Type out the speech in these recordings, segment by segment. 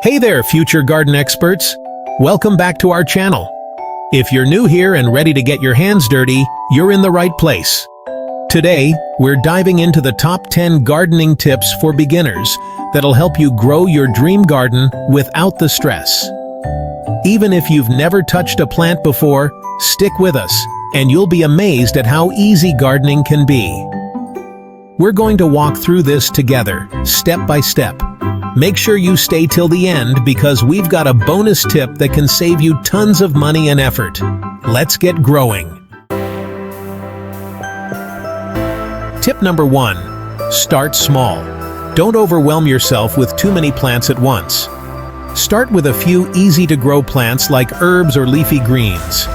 Hey there, future garden experts! Welcome back to our channel. If you're new here and ready to get your hands dirty, you're in the right place. Today, we're diving into the top 10 gardening tips for beginners that'll help you grow your dream garden without the stress. Even if you've never touched a plant before, stick with us, and you'll be amazed at how easy gardening can be. We're going to walk through this together, step by step. Make sure you stay till the end because we've got a bonus tip that can save you tons of money and effort. Let's get growing. Tip number 1. Start small. Don't overwhelm yourself with too many plants at once. Start with a few easy-to-grow plants like herbs or leafy greens.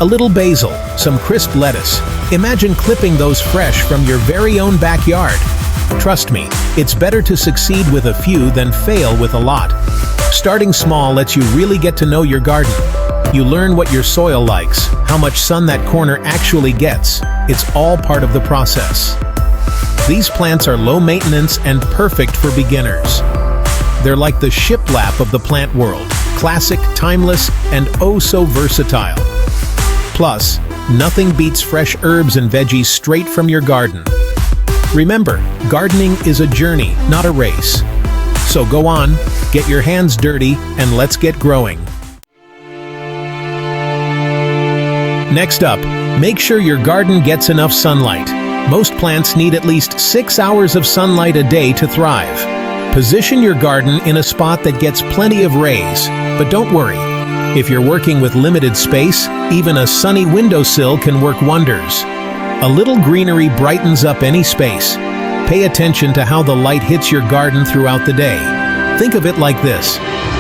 A little basil, some crisp lettuce. Imagine clipping those fresh from your very own backyard. Trust me, it's better to succeed with a few than fail with a lot. Starting small lets you really get to know your garden. You learn what your soil likes, how much sun that corner actually gets. It's all part of the process. These plants are low maintenance and perfect for beginners. They're like the shiplap of the plant world, classic, timeless, and oh so versatile. Plus, nothing beats fresh herbs and veggies straight from your garden. Remember, gardening is a journey, not a race. So go on, get your hands dirty, and let's get growing. Next up, make sure your garden gets enough sunlight. Most plants need at least 6 hours of sunlight a day to thrive. Position your garden in a spot that gets plenty of rays, but don't worry. If you're working with limited space, even a sunny windowsill can work wonders. A little greenery brightens up any space. Pay attention to how the light hits your garden throughout the day. Think of it like this.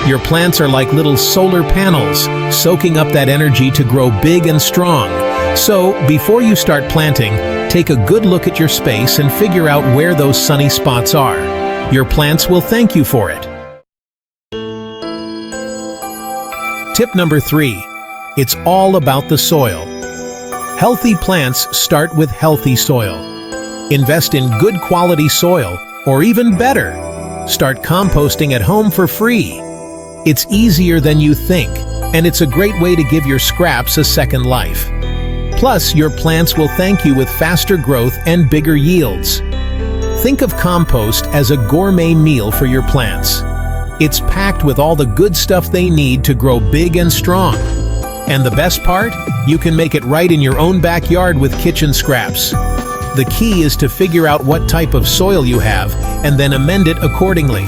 Your plants are like little solar panels, soaking up that energy to grow big and strong. So, before you start planting, take a good look at your space and figure out where those sunny spots are. Your plants will thank you for it. Tip number 3. It's all about the soil. Healthy plants start with healthy soil. Invest in good quality soil, or even better, start composting at home for free. It's easier than you think, and it's a great way to give your scraps a second life. Plus, your plants will thank you with faster growth and bigger yields. Think of compost as a gourmet meal for your plants. It's packed with all the good stuff they need to grow big and strong. And the best part? You can make it right in your own backyard with kitchen scraps. The key is to figure out what type of soil you have and then amend it accordingly.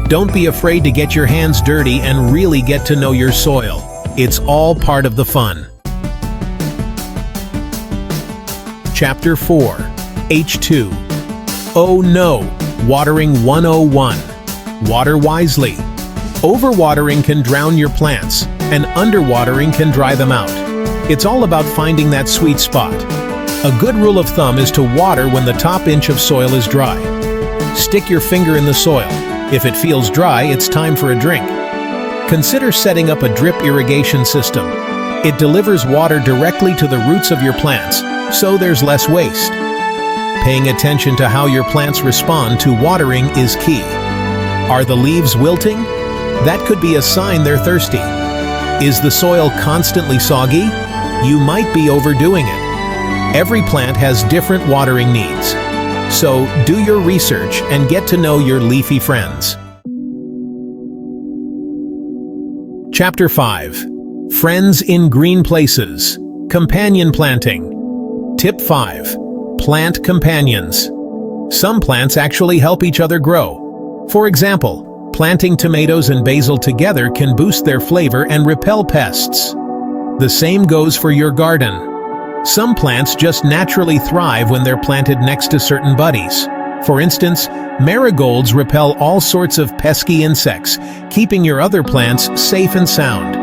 Don't be afraid to get your hands dirty and really get to know your soil. It's all part of the fun. Chapter 4. H2. Oh no! Watering 101. Water wisely. Overwatering can drown your plants, and underwatering can dry them out. It's all about finding that sweet spot. A good rule of thumb is to water when the top inch of soil is dry. Stick your finger in the soil. If it feels dry, it's time for a drink. Consider setting up a drip irrigation system. It delivers water directly to the roots of your plants, so there's less waste. Paying attention to how your plants respond to watering is key. Are the leaves wilting? That could be a sign they're thirsty. Is the soil constantly soggy? You might be overdoing it. Every plant has different watering needs. So do your research and get to know your leafy friends. Chapter 5. Friends in green places. Companion planting. Tip 5. Plant companions. Some plants actually help each other grow. For example, planting tomatoes and basil together can boost their flavor and repel pests. The same goes for your garden. Some plants just naturally thrive when they're planted next to certain buddies. For instance, marigolds repel all sorts of pesky insects, keeping your other plants safe and sound.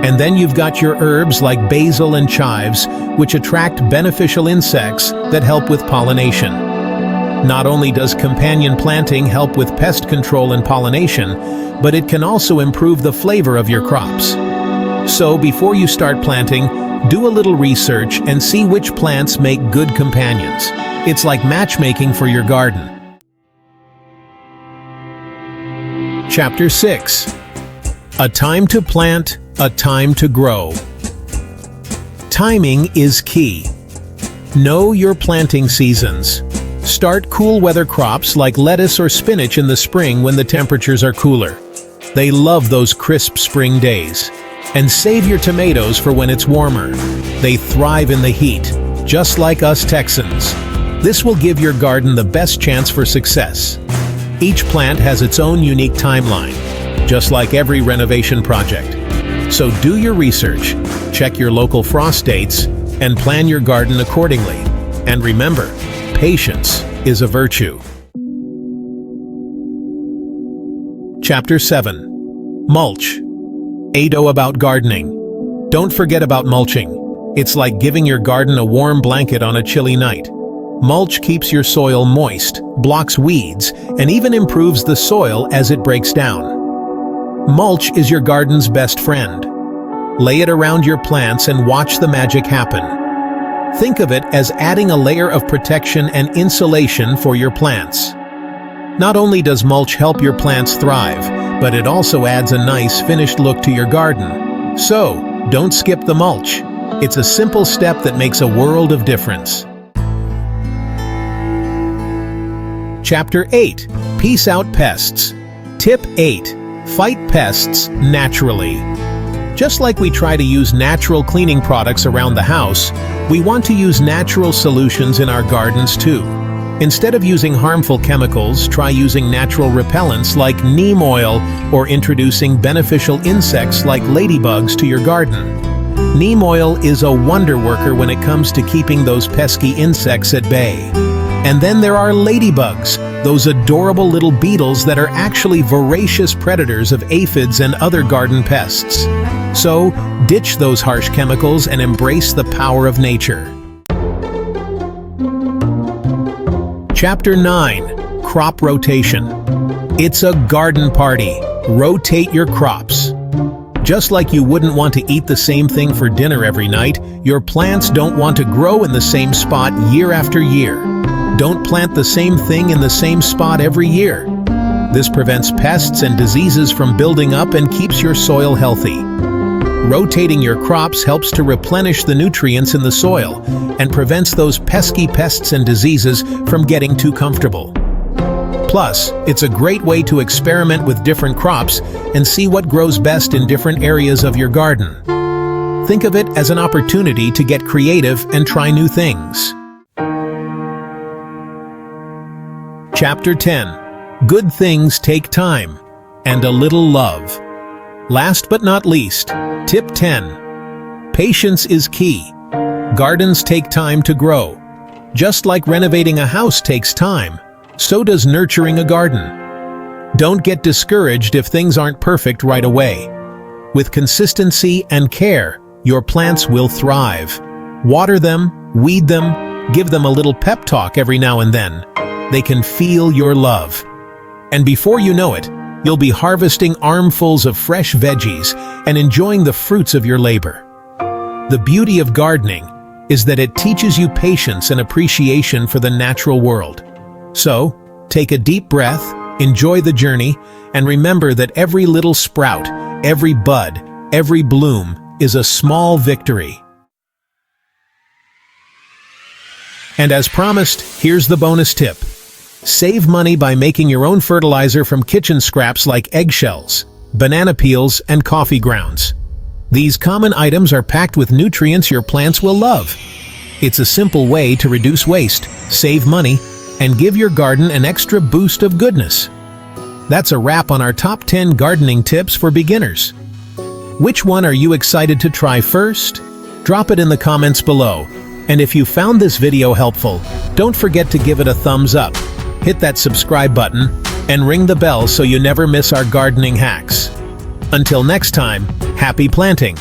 And then you've got your herbs like basil and chives, which attract beneficial insects that help with pollination. Not only does companion planting help with pest control and pollination, but it can also improve the flavor of your crops. So before you start planting, do a little research and see which plants make good companions. It's like matchmaking for your garden. Chapter 6. A time to plant, a time to grow. Timing is key. Know your planting seasons. Start cool weather crops like lettuce or spinach in the spring when the temperatures are cooler. They love those crisp spring days. And save your tomatoes for when it's warmer. They thrive in the heat, just like us Texans. This will give your garden the best chance for success. Each plant has its own unique timeline, just like every renovation project. So do your research, check your local frost dates, and plan your garden accordingly. And remember, patience is a virtue. Chapter 7. Mulch. Ado about gardening. Don't forget about mulching. It's like giving your garden a warm blanket on a chilly night. Mulch keeps your soil moist, blocks weeds, and even improves the soil as it breaks down. Mulch is your garden's best friend. Lay it around your plants and watch the magic happen. Think of it as adding a layer of protection and insulation for your plants. Not only does mulch help your plants thrive, but it also adds a nice finished look to your garden. So, don't skip the mulch. It's a simple step that makes a world of difference. Chapter 8. Peace out pests. Tip 8. Fight pests naturally. Just like we try to use natural cleaning products around the house, we want to use natural solutions in our gardens too. Instead of using harmful chemicals, try using natural repellents like neem oil or introducing beneficial insects like ladybugs to your garden. Neem oil is a wonder worker when it comes to keeping those pesky insects at bay. And then there are ladybugs, those adorable little beetles that are actually voracious predators of aphids and other garden pests. So, ditch those harsh chemicals and embrace the power of nature. Chapter 9. Crop rotation. It's a garden party. Rotate your crops. Just like you wouldn't want to eat the same thing for dinner every night, your plants don't want to grow in the same spot year after year. Don't plant the same thing in the same spot every year. This prevents pests and diseases from building up and keeps your soil healthy. Rotating your crops helps to replenish the nutrients in the soil and prevents those pesky pests and diseases from getting too comfortable. Plus, it's a great way to experiment with different crops and see what grows best in different areas of your garden. Think of it as an opportunity to get creative and try new things. Chapter 10. Good things take time and a little love. Last but not least, Tip 10. Patience is key. Gardens take time to grow. Just like renovating a house takes time, so does nurturing a garden. Don't get discouraged if things aren't perfect right away. With consistency and care, your plants will thrive. Water them, weed them, give them a little pep talk every now and then. They can feel your love. And before you know it, you'll be harvesting armfuls of fresh veggies and enjoying the fruits of your labor. The beauty of gardening is that it teaches you patience and appreciation for the natural world. So, take a deep breath, enjoy the journey, and remember that every little sprout, every bud, every bloom is a small victory. And as promised, here's the bonus tip. Save money by making your own fertilizer from kitchen scraps like eggshells, banana peels, and coffee grounds. These common items are packed with nutrients your plants will love. It's a simple way to reduce waste, save money, and give your garden an extra boost of goodness. That's a wrap on our top 10 gardening tips for beginners. Which one are you excited to try first? Drop it in the comments below. And if you found this video helpful, don't forget to give it a thumbs up. Hit that subscribe button and ring the bell so you never miss our gardening hacks. Until next time, happy planting!